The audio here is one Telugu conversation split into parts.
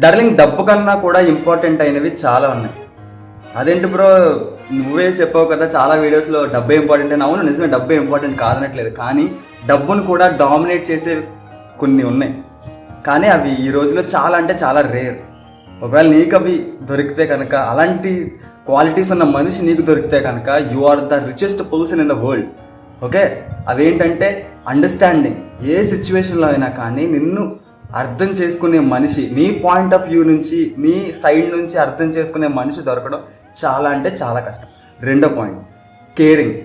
డార్లింగ్, డబ్బు కన్నా కూడా ఇంపార్టెంట్ అయినవి చాలా ఉన్నాయి. అదేంటి బ్రో, నువ్వే చెప్పావు కదా చాలా వీడియోస్లో డబ్బే ఇంపార్టెంట్ అని. అవును, నిజమే, డబ్బే ఇంపార్టెంట్ కాదనట్లేదు. కానీ డబ్బును కూడా డామినేట్ చేసే కొన్ని ఉన్నాయి. కానీ అవి ఈ రోజులో చాలా అంటే చాలా రేర్. ఒకవేళ నీకు అవి దొరికితే కనుక, అలాంటి క్వాలిటీస్ ఉన్న మనిషి నీకు దొరికితే కనుక, you are the richest person in the world. Okay, అవేంటంటే అండర్స్టాండింగ్. ఏ సిచ్యువేషన్లో అయినా కానీ నిన్ను అర్థం చేసుకునే మనిషి, నీ పాయింట్ ఆఫ్ వ్యూ నుంచి, నీ సైడ్ నుంచి అర్థం చేసుకునే మనిషి దొరకడం చాలా అంటే చాలా కష్టం. రెండో పాయింట్, కేరింగ్.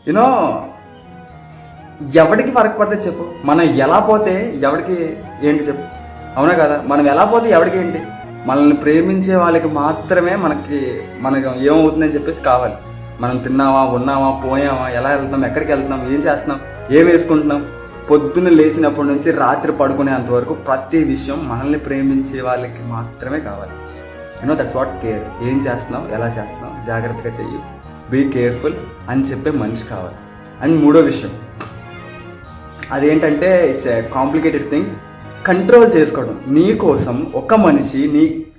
యూనో, ఎవరికి ఫరక్ పడితే చెప్పు, మనం ఎలా పోతే ఎవరికి ఏంటి చెప్పు, అవునా కదా? మనం ఎలా పోతే ఎవరికి ఏంటి? మనల్ని ప్రేమించే వాళ్ళకి మాత్రమే మనకి ఏమవుతుందని చెప్పేసి కావాలి. మనం తిన్నామా, ఉన్నామా, పోయామా, ఎలా వెళ్తున్నాం, ఎక్కడికి వెళ్తున్నాం, ఏం చేస్తున్నాం, ఏం వేసుకుంటున్నాం, పొద్దున్న లేచినప్పటి నుంచి రాత్రి పడుకునేంత వరకు ప్రతి విషయం మనల్ని ప్రేమించే వాళ్ళకి మాత్రమే కావాలి. That's what care. ఏం చేస్తున్నాం, ఎలా చేస్తున్నాం, జాగ్రత్తగా చెయ్యి, బీ కేర్ఫుల్ అని చెప్పే మనిషి కావాలి. అండ్ మూడో విషయం, అదేంటంటే it's a complicated thing, control చేసుకోవడం. నీ కోసం ఒక మనిషి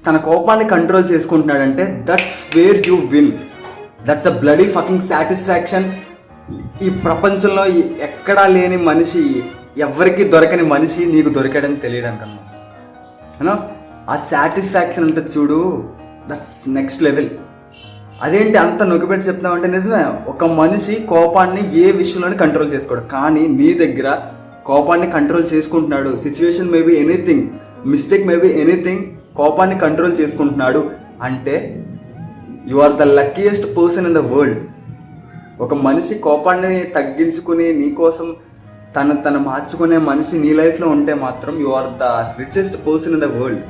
తన కోపాన్ని కంట్రోల్ చేసుకుంటున్నాడంటే that's where you win. That's a bloody fucking satisfaction. ఈ ప్రపంచంలో ఎక్కడా లేని మనిషి, ఎవరికి దొరకని మనిషి నీకు దొరికాడని తెలియడం కన్నా ఆ సాటిస్ఫాక్షన్ ఉంటుంది చూడు, దట్స్ నెక్స్ట్ లెవెల్. అదేంటి అంత నొక్కిపెట్టి చెప్తున్నామంటే, నిజమే, ఒక మనిషి కోపాన్ని ఏ విషయంలోనే కంట్రోల్ చేసుకోడు. కానీ నీ దగ్గర కోపాన్ని కంట్రోల్ చేసుకుంటున్నాడు. Situation maybe anything, mistake maybe anything, కోపాన్ని కంట్రోల్ చేసుకుంటున్నాడు అంటే you are the luckiest person in the world. ఒక మనిషి కోపాన్ని తగ్గించుకుని నీకోసం తను మార్చుకునే మనిషి నీ లైఫ్లో ఉంటే మాత్రం you are the richest person in the world.